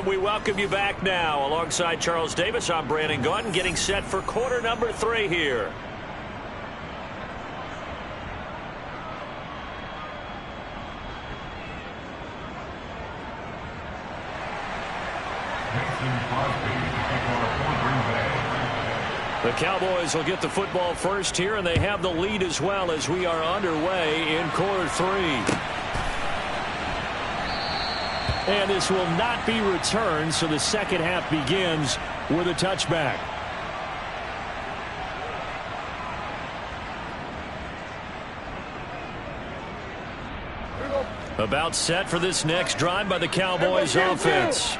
And we welcome you back now. Alongside Charles Davis, I'm Brandon Gaudin, getting set for quarter number 3 here. The Cowboys will get the football first here, and they have the lead as well as we are underway in quarter 3. And this will not be returned, so the second half begins with a touchback. About set for this next drive by the Cowboys offense.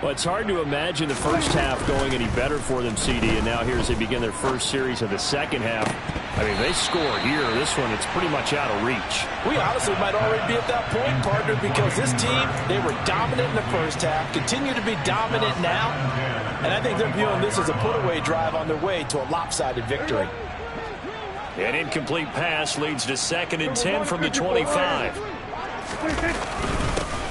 Well, it's hard to imagine the first half going any better for them, CD, and now here as they begin their first series of the second half. I mean, they score here. This one, it's pretty much out of reach. We honestly might already be at that point, partner, because this team, they were dominant in the first half, continue to be dominant now, and I think they're viewing this as a put-away drive on their way to a lopsided victory. An incomplete pass leads to 2nd and 10 from the 25.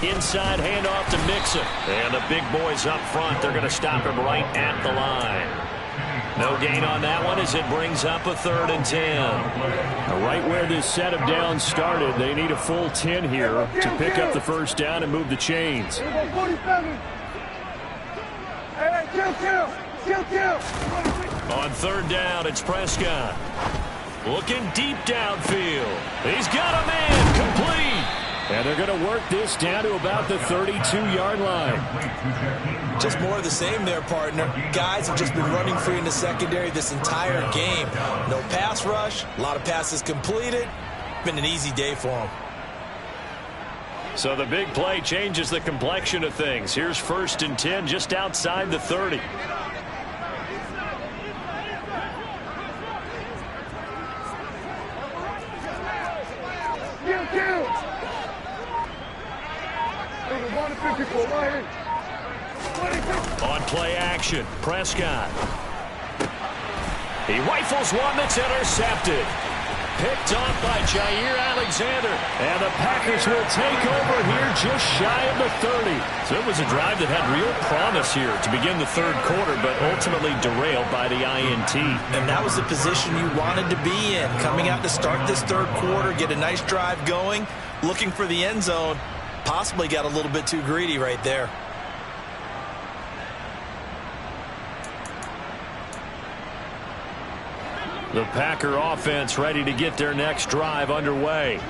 Inside handoff to Mixon. And the big boys up front. They're going to stop him right at the line. No gain on that one as it brings up a 3rd and 10. Right where this set of downs started, they need a full 10 here to pick up the first down and move the chains. On 3rd down, it's Prescott. Looking deep downfield. He's got a man complete. And they're going to work this down to about the 32-yard line. Just more of the same there, partner. Guys have just been running free in the secondary this entire game. No pass rush, a lot of passes completed. Been an easy day for them. So the big play changes the complexion of things. Here's 1st and 10 just outside the 30. On play action, Prescott. He rifles one that's intercepted. Picked off by Jair Alexander. And the Packers will take over here just shy of the 30. So it was a drive that had real promise here to begin the 3rd quarter, but ultimately derailed by the INT. And that was the position you wanted to be in. Coming out to start this 3rd quarter, get a nice drive going, looking for the end zone. Possibly got a little bit too greedy right there. The Packer offense ready to get their next drive underway.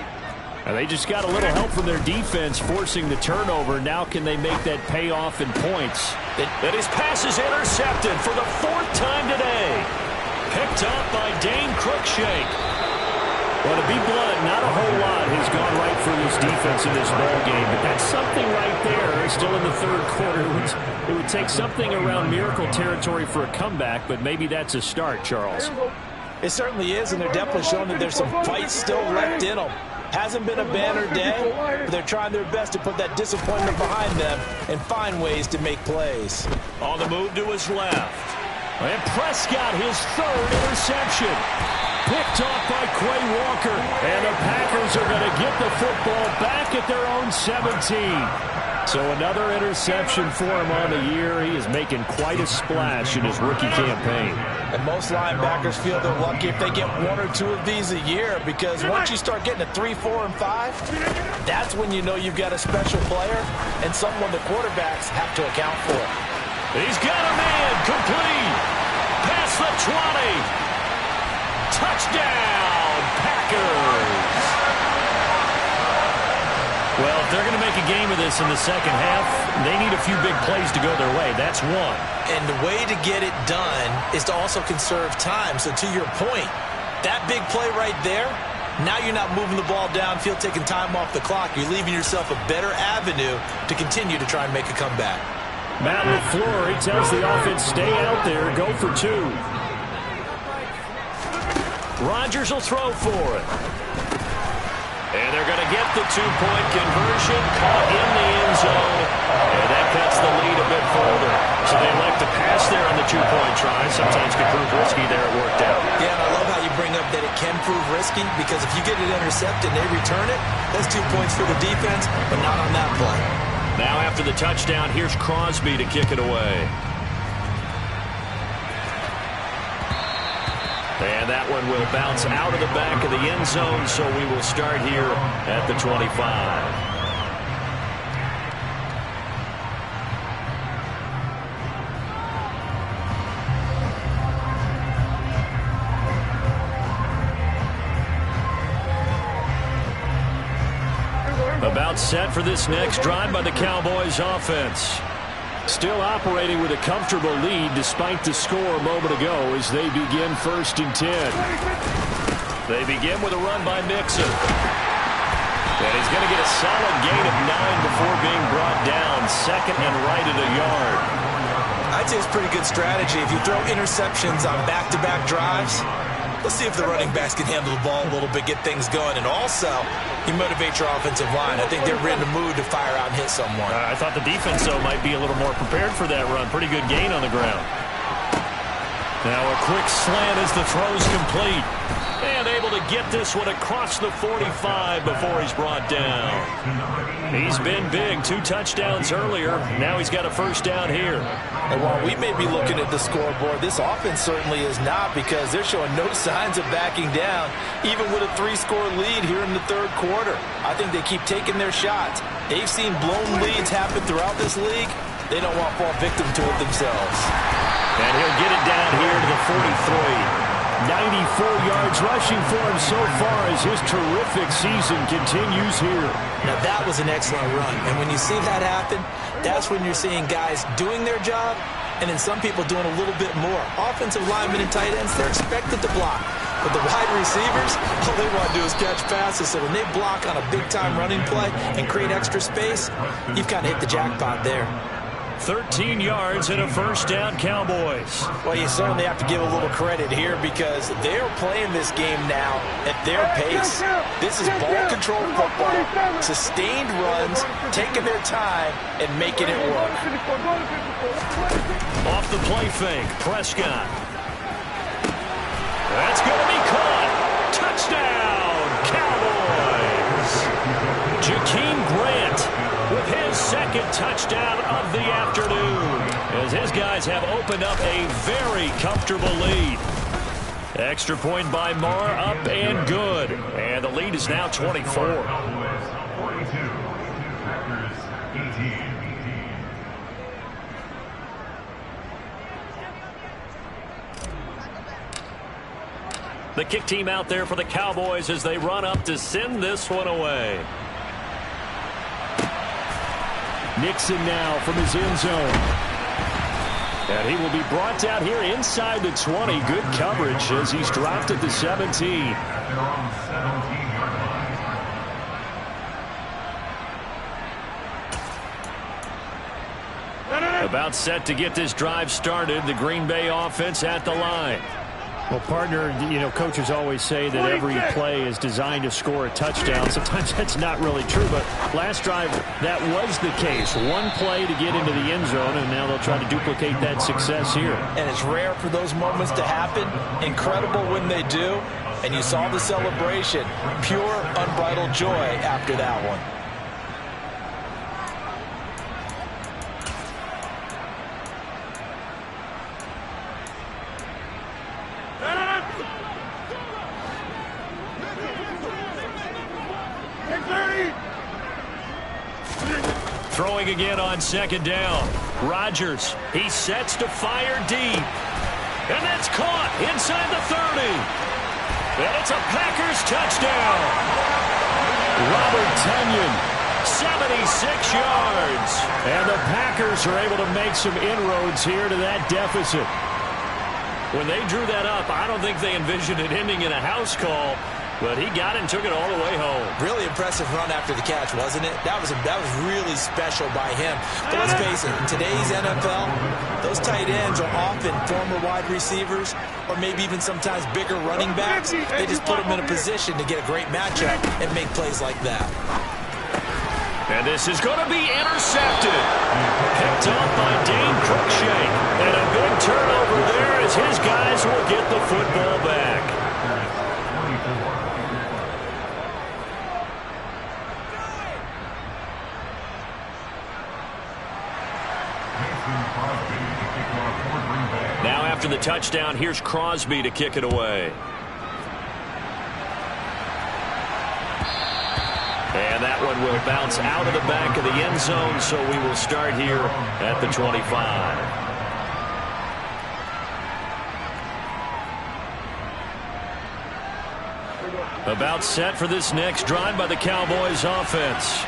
And they just got a little help from their defense forcing the turnover. Now can they make that pay off in points? And his pass is intercepted for the 4th time today. Picked up by Dane Cruikshank. Well, to be blunt, not a whole lot has gone right for this defense in this ball game, but that's something right there. Still in the 3rd quarter. It would take something around miracle territory for a comeback, but maybe that's a start, Charles. It certainly is, and they're definitely showing that there's some fight still left in them. Hasn't been a banner day, but they're trying their best to put that disappointment behind them and find ways to make plays. On the move to his left. And Prescott, his 3rd interception. Picked off by Quay Walker. And the Packers are going to get the football back at their own 17. So another interception for him on the year. He is making quite a splash in his rookie campaign. And most linebackers feel they're lucky if they get 1 or 2 of these a year, because once you start getting to 3, 4, and 5, that's when you know you've got a special player and someone the quarterbacks have to account for. He's got a man complete. Past the 20. Touchdown, Packers. Well, if they're going to make a game of this in the second half, they need a few big plays to go their way. That's one. And the way to get it done is to also conserve time. So to your point, that big play right there, now you're not moving the ball downfield, taking time off the clock. You're leaving yourself a better avenue to continue to try and make a comeback. Matt LaFleur, he tells the offense, stay out there, go for 2. Rodgers will throw for it. And they're going to get the 2-point conversion, caught in the end zone. And that cuts the lead a bit further. So they elect to pass there on the 2-point try. Sometimes can prove risky there. It worked out. Yeah, and I love how you bring up that it can prove risky, because if you get it intercepted and they return it, that's 2 points for the defense, but not on that play. Now after the touchdown, here's Crosby to kick it away. And that one will bounce out of the back of the end zone, so we will start here at the 25. About set for this next drive by the Cowboys offense. Still operating with a comfortable lead despite the score a moment ago as they begin 1st and 10. They begin with a run by Mixon. And he's going to get a solid gain of 9 before being brought down. 2nd and right at a yard. I'd say it's pretty good strategy. If you throw interceptions on back-to-back drives, let's see if the running backs can handle the ball a little bit, get things going. And also, you motivate your offensive line. I think they're in the mood to fire out and hit someone. I thought the defense, though, might be a little more prepared for that run. Pretty good gain on the ground. Now a quick slant as the throw's complete. And able to get this one across the 45 before he's brought down. He's been big. 2 touchdowns earlier. Now he's got a 1st down here. And while we may be looking at the scoreboard, this offense certainly is not, because they're showing no signs of backing down, even with a 3-score lead here in the 3rd quarter. I think they keep taking their shots. They've seen blown leads happen throughout this league. They don't want to fall victim to it themselves. And he'll get it down here to the 43. 94 yards rushing for him so far as his terrific season continues here. Now that was an excellent run. And when you see that happen, that's when you're seeing guys doing their job and then some people doing a little bit more. Offensive linemen and tight ends, they're expected to block. But the wide receivers, all they want to do is catch passes. So when they block on a big-time running play and create extra space, you've kind of hit the jackpot there. 13 yards and a 1st down, Cowboys. Well, you certainly have to give a little credit here because they're playing this game now at their pace. This is ball control football, sustained runs, taking their time, and making it work. Off the play fake, Prescott. That's going to be caught. Touchdown, Cowboys. Jakeem Grant with his 2nd touchdown of the afternoon, as his guys have opened up a very comfortable lead. Extra point by Marr, up and good. And the lead is now 24. The kick team out there for the Cowboys as they run up to send this one away. Nixon now from his end zone. And he will be brought down here inside the 20. Good coverage as he's dropped at the 17. About set to get this drive started. The Green Bay offense at the line. Well, partner, you know, coaches always say that every play is designed to score a touchdown. Sometimes that's not really true, but last drive, that was the case. One play to get into the end zone, and now they'll try to duplicate that success here. And it's rare for those moments to happen. Incredible when they do. And you saw the celebration. Pure, unbridled joy after that one. Throwing again on 2nd down. Rodgers, he sets to fire deep. And that's caught inside the 30. And it's a Packers touchdown. Robert Tonyan, 76 yards. And the Packers are able to make some inroads here to that deficit. When they drew that up, I don't think they envisioned it ending in a house call. But he got it and took it all the way home. Really impressive run after the catch, wasn't it? That was really special by him. But let's face it, in today's NFL, those tight ends are often former wide receivers or maybe even sometimes bigger running backs. They just put them in a position to get a great matchup and make plays like that. And this is going to be intercepted. Picked off by Dane Cruikshank. And a big turnover there as his guys will get the football back. Now after the touchdown, here's Crosby to kick it away. And that one will bounce out of the back of the end zone, so we will start here at the 25. About set for this next drive by the Cowboys offense.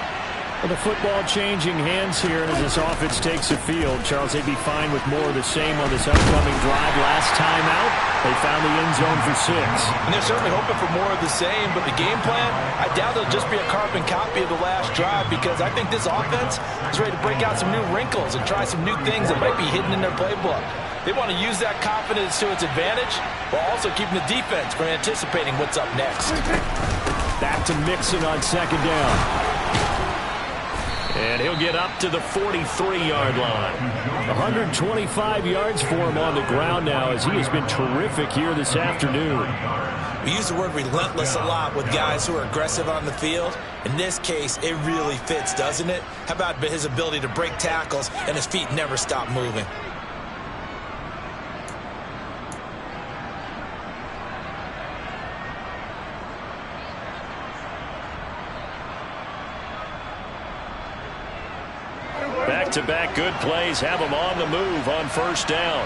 Well, the football changing hands here as this offense takes the field. Charles, they'd be fine with more of the same on this upcoming drive. Last time out, they found the end zone for 6. And they're certainly hoping for more of the same, but the game plan, I doubt it'll just be a carbon copy of the last drive, because I think this offense is ready to break out some new wrinkles and try some new things that might be hidden in their playbook. They want to use that confidence to its advantage while also keeping the defense from anticipating what's up next. Back to Mixon on second down. And he'll get up to the 43-yard line. 125 yards for him on the ground now, as he has been terrific here this afternoon. We use the word relentless a lot with guys who are aggressive on the field. In this case, it really fits, doesn't it? How about his ability to break tackles and his feet never stop moving? Back-to-back good plays have him on the move on first down.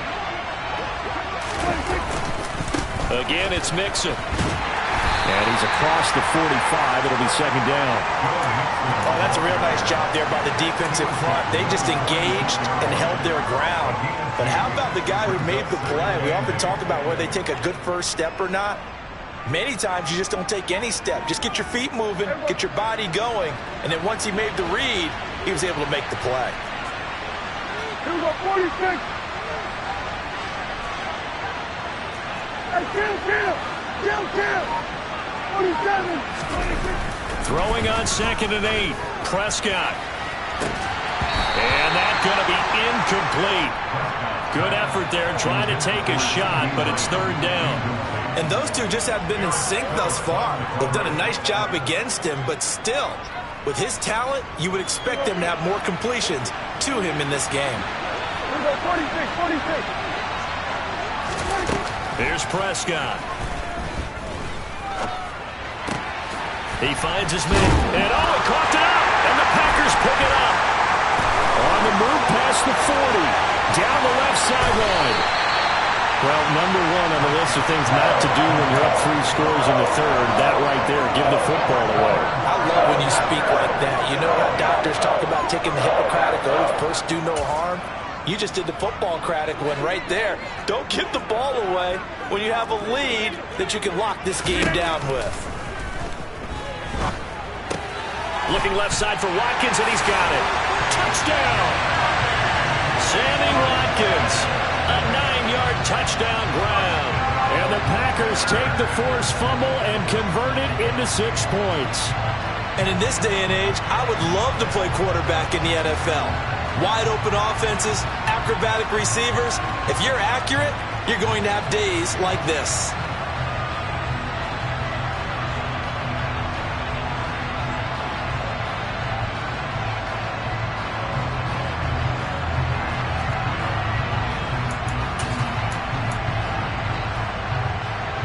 Again, it's Mixon. And he's across the 45. It'll be second down. Oh, that's a real nice job there by the defensive front. They just engaged and held their ground. But how about the guy who made the play? We often talk about whether they take a good first step or not. Many times you just don't take any step. Just get your feet moving, get your body going, and then once he made the read, he was able to make the play. Here we go, 46. Hey, kill. 47. 26. Throwing on 2nd and 8. Prescott. And that's going to be incomplete. Good effort there trying to take a shot, but it's third down. And those two just have been in sync thus far. They've done a nice job against him, but still, with his talent, you would expect them to have more completions to him in this game. Here we go, 46. Here's Prescott. He finds his man, and he caught it up, and the Packers pick it up. On the move past the 40, down the left sideline. Well, number one on the list of things not to do when you're up 3 scores in the third, that right there, give the football away. I love when you speak like that. You know how doctors talk about taking the Hippocratic oath, first do no harm? You just did the football-cratic one right there. Don't give the ball away when you have a lead that you can lock this game down with. Looking left side for Watkins, and he's got it. Touchdown! Sammy Watkins, a 9-yard touchdown ground. And the Packers take the forced fumble and convert it into 6 points. And in this day and age, I would love to play quarterback in the NFL. Wide open offenses, acrobatic receivers. If you're accurate, you're going to have days like this.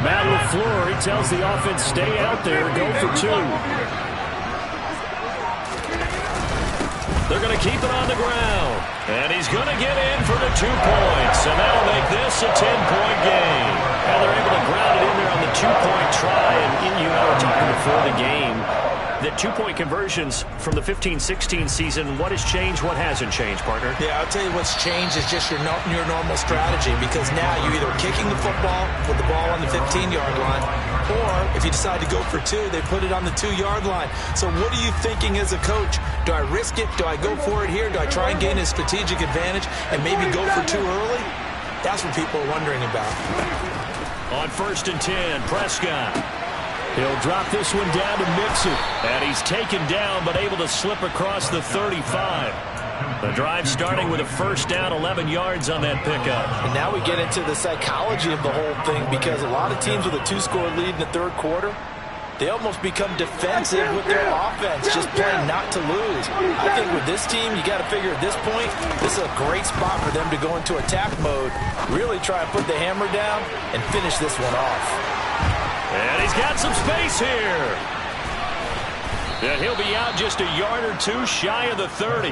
Matt LaFleur, he tells the offense, stay out there, go for 2. They're going to keep it on the ground. And he's going to get in for the 2 points. And that'll make this a 10-point game. And they're able to ground it in there on the 2-point try. And you and I were talking before the game that 2-point conversions from the 15-16 season, what has changed, what hasn't changed, partner? Yeah, I'll tell you what's changed is just your normal strategy, because now you're either kicking the football with the ball on the 15-yard line, or if you decide to go for 2, they put it on the 2-yard line. So what are you thinking as a coach? Do I risk it? Do I go for it here? Do I try and gain a strategic advantage and maybe go for 2 early? That's what people are wondering about. On 1st and 10, Prescott. He'll drop this one down to Mixon. And he's taken down, but able to slip across the 35. The drive starting with a first down, 11 yards on that pickup. And now we get into the psychology of the whole thing, because a lot of teams with a 2-score lead in the third quarter, they almost become defensive with their offense, just playing not to lose. I think with this team, you got to figure at this point, this is a great spot for them to go into attack mode, really try and put the hammer down and finish this one off. And he's got some space here. And he'll be out just a yard or two shy of the 30.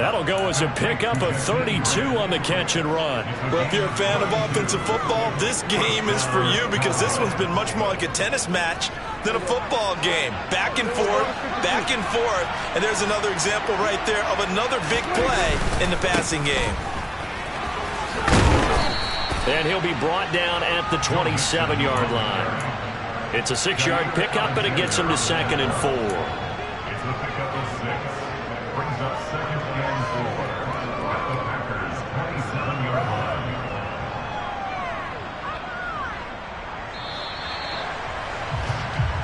That'll go as a pickup of 32 on the catch and run. Well, if you're a fan of offensive football, this game is for you because this one's been much more like a tennis match than a football game. Back and forth, and there's another example right there of another big play in the passing game. And he'll be brought down at the 27-yard line. It's a 6-yard pickup, and it gets him to 2nd and 4. It's a pickup of 6. Brings up 2nd and 4 at the Packers' 27-yard line.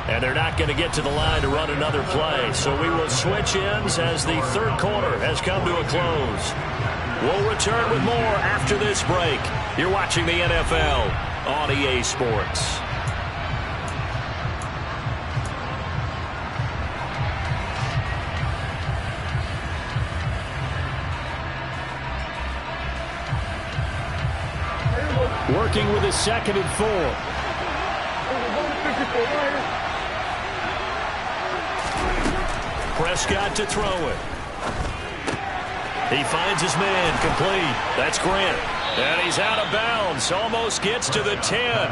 And they're not going to get to the line to run another play, so we will switch ends as the third quarter has come to a close. We'll return with more after this break. You're watching the NFL on EA Sports. Working with his 2nd and 4. Prescott to throw it. He finds his man, complete. That's Grant. And he's out of bounds. Almost gets to the 10.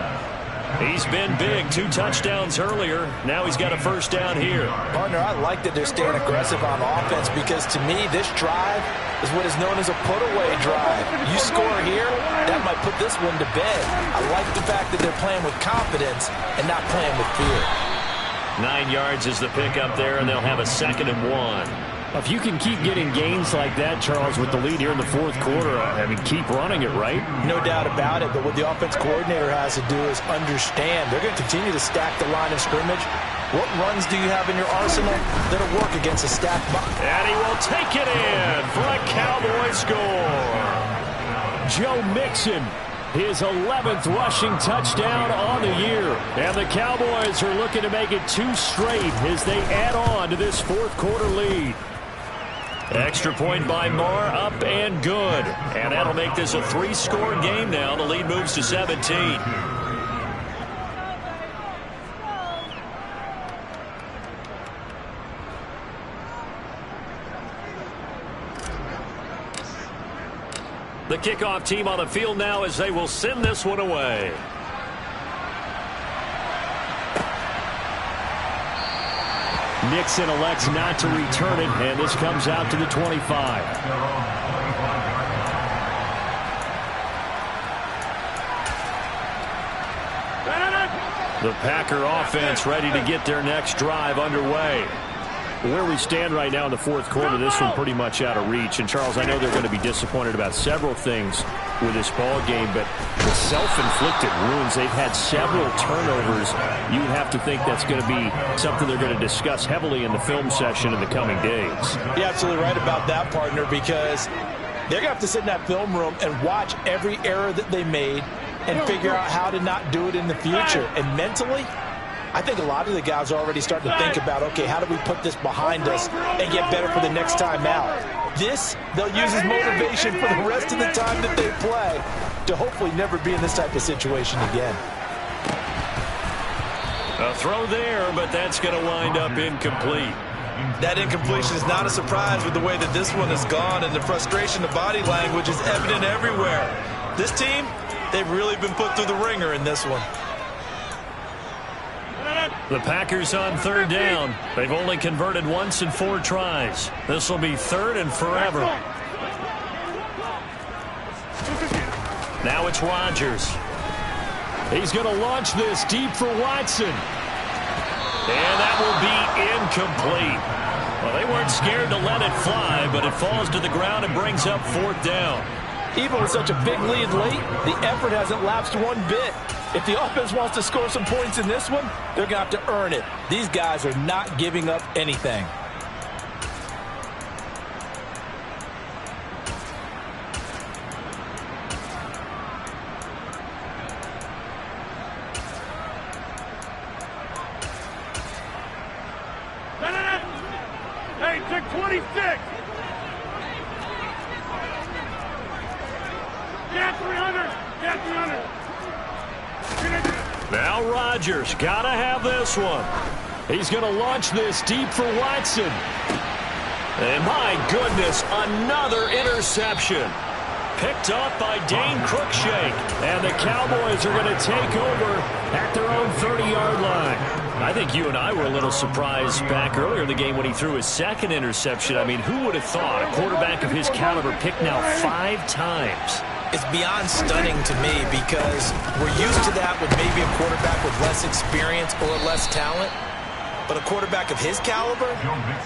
He's been big. 2 touchdowns earlier. Now he's got a first down here. Partner, I like that they're staying aggressive on offense because to me, this drive is what is known as a put-away drive. You score here, that might put this one to bed. I like the fact that they're playing with confidence and not playing with fear. 9 yards is the pickup there, and they'll have a 2nd and 1. If you can keep getting gains like that, Charles, with the lead here in the fourth quarter, I mean, keep running it, right? No doubt about it, but what the offense coordinator has to do is understand they're going to continue to stack the line of scrimmage. What runs do you have in your arsenal that'll work against a stacked box? And he will take it in for a Cowboy score. Joe Mixon, his 11th rushing touchdown on the year. And the Cowboys are looking to make it 2 straight as they add on to this fourth quarter lead. Extra point by Marr, up and good. And that'll make this a 3-score game now. The lead moves to 17. The kickoff team on the field now as they will send this one away. Nixon elects not to return it, and this comes out to the 25. The Packer offense ready to get their next drive underway. Where we stand right now in the fourth quarter, this one pretty much out of reach. And, Charles, I know they're going to be disappointed about several things with this ball game, but the self-inflicted wounds, they've had several turnovers. You have to think that's going to be something they're going to discuss heavily in the film session in the coming days. You're absolutely right about that, partner, because they're going to have to sit in that film room and watch every error that they made and figure out how to not do it in the future. And mentally, I think a lot of the guys are already starting to think about, okay, how do we put this behind us and get better for the next time out? This, they'll use as motivation for the rest of the time that they play to hopefully never be in this type of situation again. A throw there, but that's going to wind up incomplete. That incompletion is not a surprise with the way that this one has gone, and the frustration, the body language is evident everywhere. This team, they've really been put through the ringer in this one. The Packers on third down. They've only converted once in 4 tries. This will be 3rd and forever. Now it's Rodgers. He's going to launch this deep for Watson. And that will be incomplete. Well, they weren't scared to let it fly, but it falls to the ground and brings up 4th down. Even with such a big lead late, the effort hasn't lapsed one bit. If the offense wants to score some points in this one, they're going to have to earn it. These guys are not giving up anything. 46. Get 300. Get 300. Now Rodgers got to have this one. He's going to launch this deep for Watson. And my goodness, another interception. Picked off by Dane Cruikshank. And the Cowboys are going to take over at their own 30-yard line. I think you and I were a little surprised back earlier in the game when he threw his second interception. I mean, who would have thought a quarterback of his caliber picked now 5 times? It's beyond stunning to me because we're used to that with maybe a quarterback with less experience or less talent. But a quarterback of his caliber,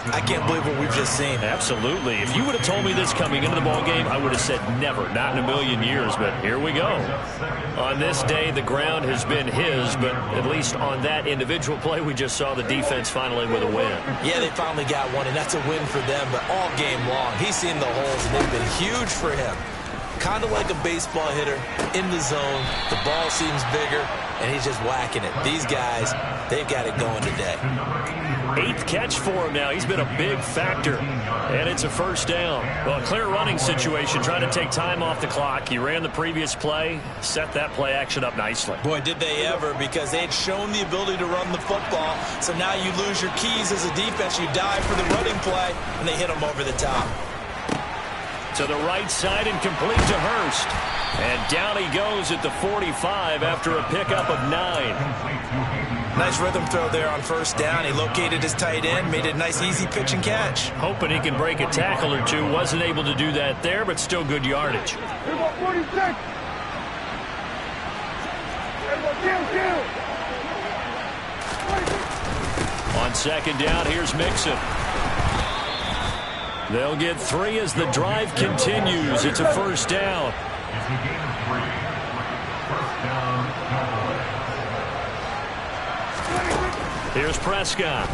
I can't believe what we've just seen. Absolutely. If you would have told me this coming into the ballgame, I would have said never, not in a million years. But here we go. On this day, the ground has been his, but at least on that individual play, we just saw the defense finally with a win. Yeah, they finally got one, and that's a win for them. But all game long, he's seen the holes, and they've been huge for him. Kind of like a baseball hitter in the zone. The ball seems bigger, and he's just whacking it. These guys, they've got it going today. 8th catch for him now. He's been a big factor, and it's a first down. Well, a clear running situation, trying to take time off the clock. He ran the previous play, set that play action up nicely. Boy, did they ever, because they had shown the ability to run the football. So now you lose your keys as a defense. You dive for the running play, and they hit him over the top. To the right side and complete to Hurst. And down he goes at the 45 after a pickup of 9. Nice rhythm throw there on first down. He located his tight end, made it a nice easy pitch and catch. Hoping he can break a tackle or two. Wasn't able to do that there, but still good yardage. Here go 46. On second down, here's Mixon. They'll get 3 as the drive continues. It's a first down. It's a gain of 3. First down, Cowboys. Here's Prescott.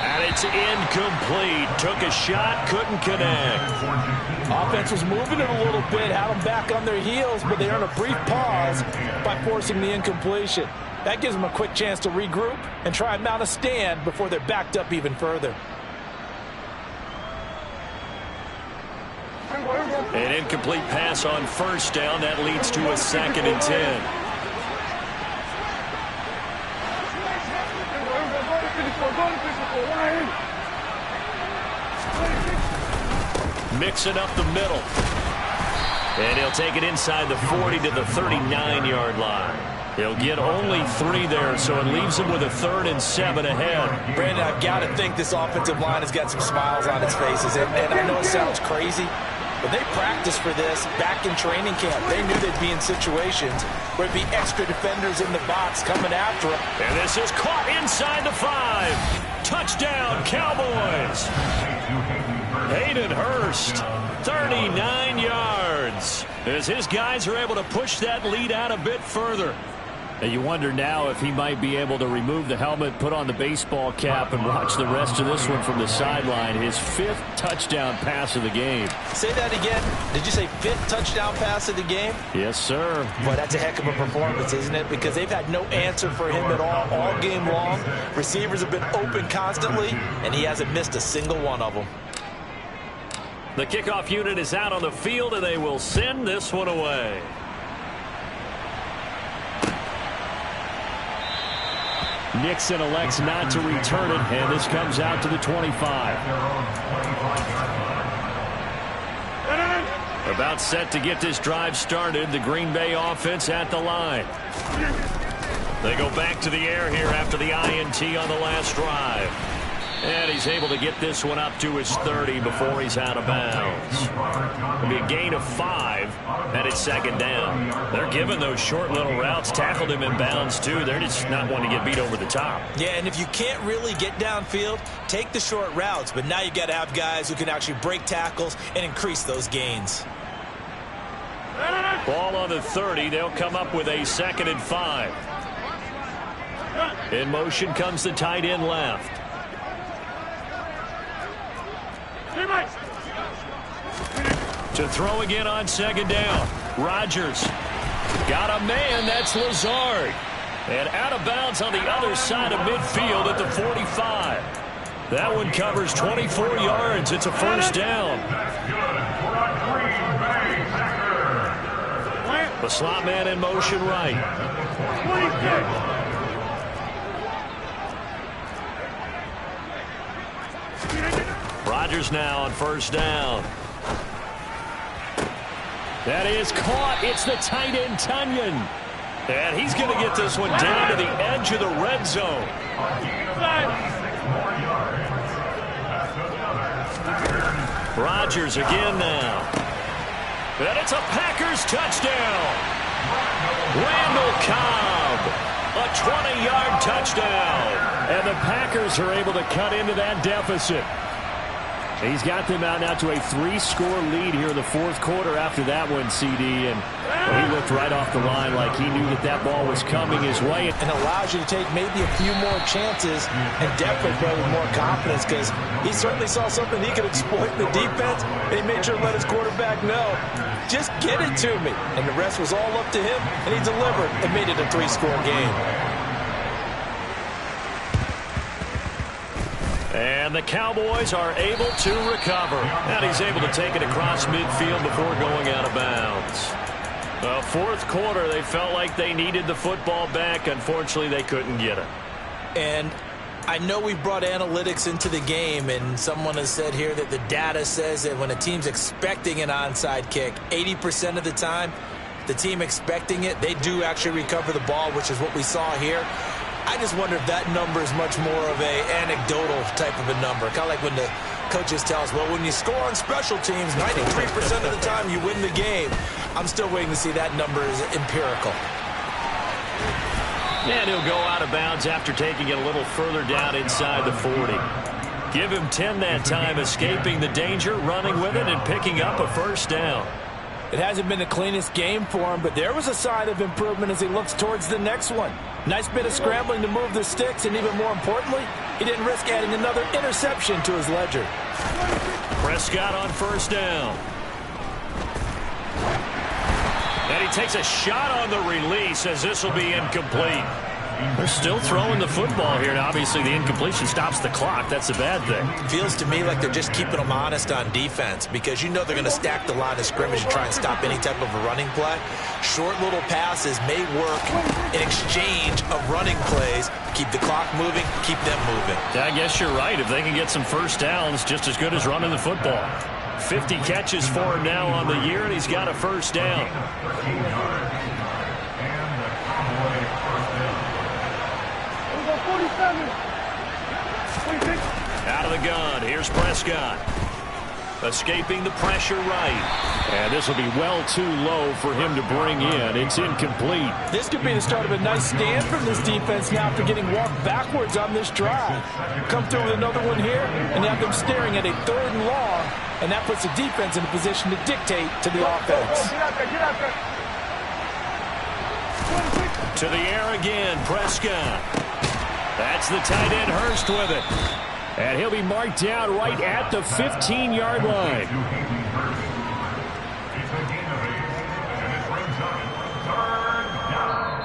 And it's incomplete. Took a shot, couldn't connect. Offense was moving it a little bit, had them back on their heels, but they earned a brief pause by forcing the incompletion. That gives them a quick chance to regroup and try and mount a stand before they're backed up even further. An incomplete pass on first down. That leads to a 2nd and 10. Mixing up the middle. And he'll take it inside the 40 to the 39-yard line. He'll get only 3 there, so it leaves him with a 3rd and 7 ahead. Brandon, I've got to think this offensive line has got some smiles on its faces. And I know it sounds crazy, but they practiced for this back in training camp. They knew they'd be in situations where it'd be extra defenders in the box coming after them. And this is caught inside the 5. Touchdown, Cowboys. Hayden Hurst, 39 yards. As his guys are able to push that lead out a bit further. And you wonder now if he might be able to remove the helmet, put on the baseball cap, and watch the rest of this one from the sideline. His 5th touchdown pass of the game. Say that again. Did you say 5th touchdown pass of the game? Yes, sir. Boy, that's a heck of a performance, isn't it? Because they've had no answer for him at all game long. Receivers have been open constantly, and he hasn't missed a single one of them. The kickoff unit is out on the field, and they will send this one away. Nixon elects not to return it, and this comes out to the 25. About set to get this drive started. The Green Bay offense at the line. They go back to the air here after the INT on the last drive. And he's able to get this one up to his 30 before he's out of bounds. It'll be a gain of 5, and it's 2nd down. They're giving those short little routes. Tackled him in bounds, too. They're just not wanting to get beat over the top. Yeah, and if you can't really get downfield, take the short routes. But now you got to have guys who can actually break tackles and increase those gains. Ball on the 30. They'll come up with a 2nd and 5. In motion comes the tight end left. To throw again on 2nd down. Rodgers got a man. That's Lazard. And out of bounds on the other side of midfield at the 45. That one covers 24 yards. It's a first down. The slot man in motion right. Rodgers now on first down. That is caught. It's the tight end, Tunyon. And he's going to get this one down to the edge of the red zone. Rodgers again now. And it's a Packers touchdown. Randall Cobb, a 20-yard touchdown. And the Packers are able to cut into that deficit. He's got them out now to a 3-score lead here in the fourth quarter after that one, CD. And he looked right off the line like he knew that ball was coming his way. And allows you to take maybe a few more chances and definitely play with more confidence because he certainly saw something he could exploit in the defense, and he made sure to let his quarterback know, just get it to me. And the rest was all up to him, and he delivered and made it a 3-score game. And the Cowboys are able to recover. And he's able to take it across midfield before going out of bounds. The fourth quarter, they felt like they needed the football back. Unfortunately, they couldn't get it. And I know we brought analytics into the game, and someone has said here that the data says that when a team's expecting an onside kick, 80% of the time, the team expecting it, they do actually recover the ball, which is what we saw here. I just wonder if that number is much more of a anecdotal type of a number. Kind of like when the coaches tell us, well, when you score on special teams, 93% of the time you win the game. I'm still waiting to see that number is empirical. And he'll go out of bounds after taking it a little further down inside the 40. Give him 10 that time, escaping the danger, running with it, and picking up a first down. It hasn't been the cleanest game for him, but there was a sign of improvement as he looks towards the next one. Nice bit of scrambling to move the sticks, and even more importantly, he didn't risk adding another interception to his ledger. Prescott on first down. And he takes a shot on the release as this will be incomplete. They're still throwing the football here, and obviously the incompletion stops the clock. That's a bad thing. Feels to me like they're just keeping them honest on defense because you know they're going to stack the line of scrimmage and try and stop any type of a running play. Short little passes may work in exchange of running plays. Keep the clock moving, keep them moving. I guess you're right. If they can get some first downs, just as good as running the football. 50 catches for him now on the year, and he's got a first down. Out of the gun, here's Prescott. Escaping the pressure right. And this will be well too low for him to bring in. It's incomplete. This could be the start of a nice stand from this defense now after getting walked backwards on this drive. Come through with another one here, and you have them staring at a 3rd and long, and that puts the defense in a position to dictate to the offense. To the air again, Prescott. That's the tight end, Hurst, with it. And he'll be marked down right at the 15-yard line.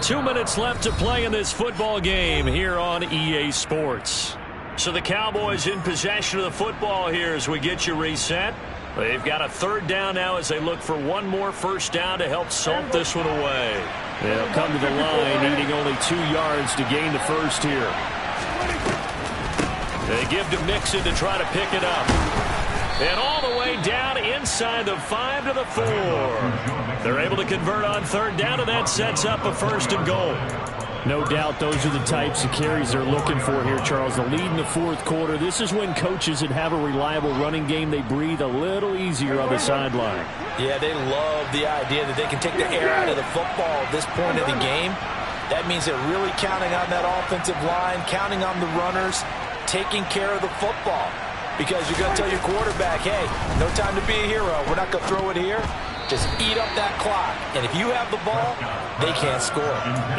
2 minutes left to play in this football game here on EA Sports. So the Cowboys in possession of the football here as we get you reset. They've got a 3rd down now as they look for one more first down to help salt this one away. They'll come to the line, needing only 2 yards to gain the first here. They give to Mixon to try to pick it up. And all the way down inside the 5 to the 4. They're able to convert on 3rd down, and that sets up a 1st and goal. No doubt those are the types of carries they're looking for here, Charles. The lead in the 4th quarter. This is when coaches that have a reliable running game, they breathe a little easier on the sideline. Yeah, they love the idea that they can take the air out of the football at this point of the game. That means they're really counting on that offensive line, counting on the runners, taking care of the football. Because you're going to tell your quarterback, hey, no time to be a hero. We're not going to throw it here. Just eat up that clock. And if you have the ball, they can't score.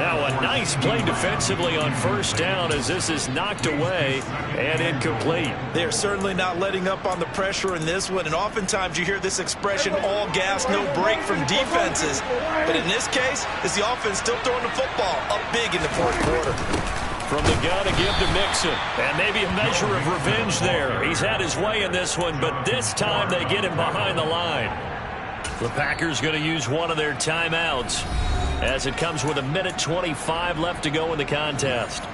Now a nice play defensively on 1st down as this is knocked away and incomplete. They're certainly not letting up on the pressure in this one. And oftentimes you hear this expression, all gas, no break from defenses. But in this case, it's the offense still throwing the football up big in the 4th quarter. From the gun, a give to Mixon. And maybe a measure of revenge there. He's had his way in this one, but this time they get him behind the line. The Packers going to use one of their timeouts as it comes with 1:25 left to go in the contest.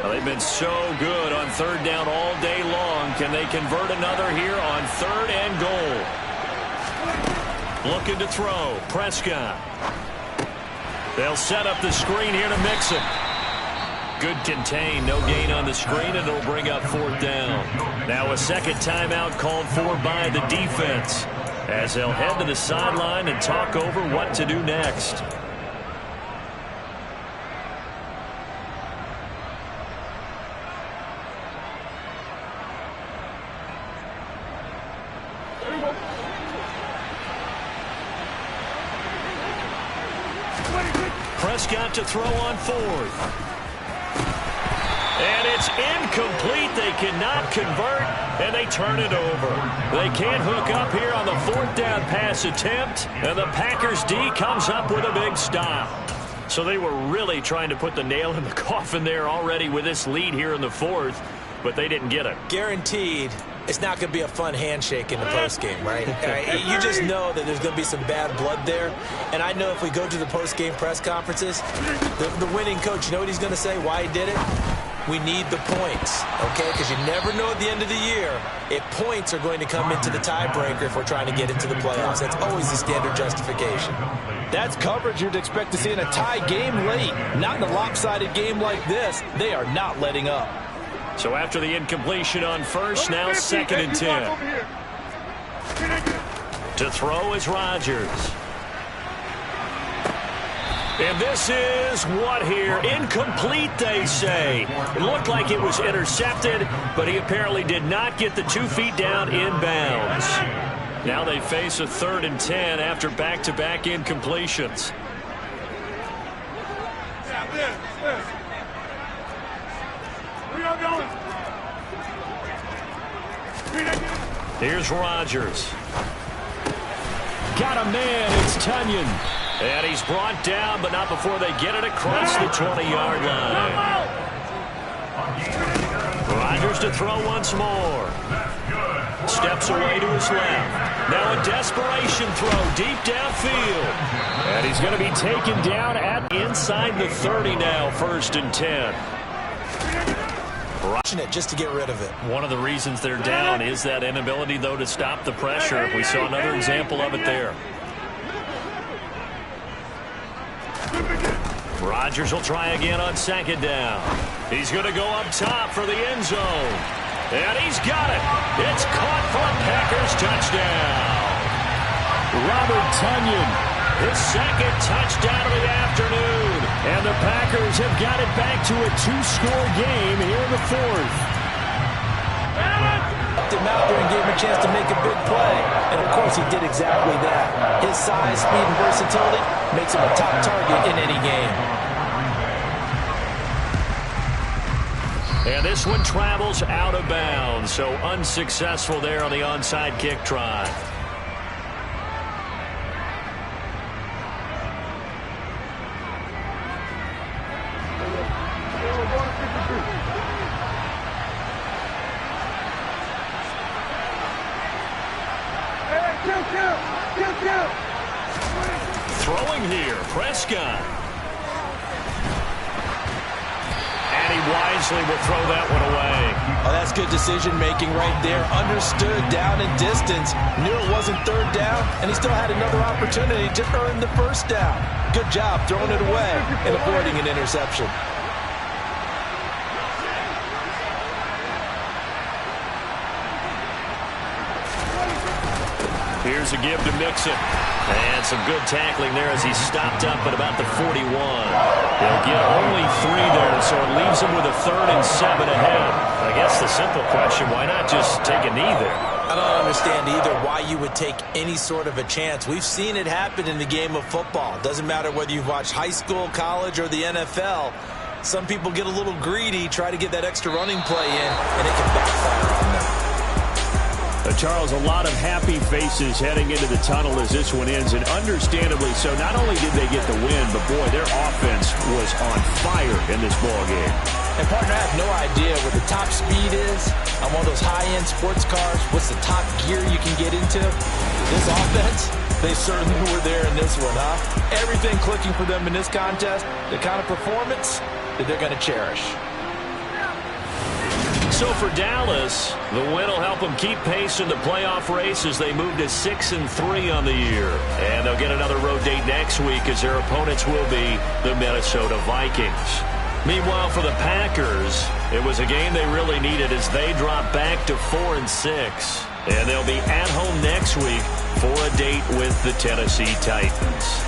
Well, they've been so good on third down all day long. Can they convert another here on 3rd and goal? Looking to throw. Prescott. They'll set up the screen here to Mixon. Good contain. No gain on the screen, and it'll bring up 4th down. Now a second timeout called for by the defense as they'll head to the sideline and talk over what to do next. Prescott to throw on 4th. And it's incomplete. They cannot convert, and they turn it over. They can't hook up here on the 4th down pass attempt, and the Packers D comes up with a big stop. So they were really trying to put the nail in the coffin there already with this lead here in the 4th, but they didn't get it. Guaranteed it's not going to be a fun handshake in the postgame, right? You just know that there's going to be some bad blood there. And I know if we go to the postgame press conferences, the winning coach, you know what he's going to say, why he did it? We need the points, okay? Because you never know at the end of the year if points are going to come into the tiebreaker if we're trying to get into the playoffs. That's always the standard justification. That's coverage you'd expect to see in a tie game late. Not in a lopsided game like this. They are not letting up. So after the incompletion on 1st, now 2nd and 10. To throw is Rodgers. And this is what here? Incomplete, they say. It looked like it was intercepted, but he apparently did not get the 2 feet down inbounds. Now they face a 3rd and 10 after back-to-back incompletions. Here's Rodgers. Got a man. It's Tunyon. And he's brought down, but not before they get it across the 20-yard line. Rodgers to throw once more. Steps away to his left. Now a desperation throw deep downfield. And he's going to be taken down at inside the 30 now, 1st and 10. Just to get rid of it. One of the reasons they're down is that inability, though, to stop the pressure. We saw another example of it there. Rodgers will try again on 2nd down. He's going to go up top for the end zone. And he's got it. It's caught for a Packers touchdown. Robert Tunyon, his 2nd touchdown of the afternoon. And the Packers have got it back to a 2-score game here in the 4th. Helped him out there and gave him a chance to make a big play. And, of course, he did exactly that. His size, speed, and versatility makes him a top target in any game. And this one travels out of bounds, so unsuccessful there on the onside kick try. Throwing here, Prescott. And he wisely will throw that one away. Oh, that's good decision-making right there. Understood down and distance. Knew it wasn't 3rd down, and he still had another opportunity to earn the 1st down. Good job throwing it away and avoiding an interception. Here's a give to Mixon. And some good tackling there as he stopped up at about the 41. They'll get only 3 there, so it leaves him with a 3rd and 7 ahead. I guess the simple question, why not just take a knee there? I don't understand either why you would take any sort of a chance. We've seen it happen in the game of football. Doesn't matter whether you've watched high school, college, or the NFL. Some people get a little greedy, try to get that extra running play in, and it can backfire on them. Charles, a lot of happy faces heading into the tunnel as this one ends, and understandably so. Not only did they get the win, but, boy, their offense was on fire in this ball game. And, partner, I have no idea what the top speed is on one of those high-end sports cars. What's the top gear you can get into? This offense, they certainly were there in this one, huh? Everything clicking for them in this contest, the kind of performance that they're going to cherish. So for Dallas, the win will help them keep pace in the playoff race as they move to 6-3 on the year. And they'll get another road date next week as their opponents will be the Minnesota Vikings. Meanwhile, for the Packers, it was a game they really needed as they drop back to 4-6. And they'll be at home next week for a date with the Tennessee Titans.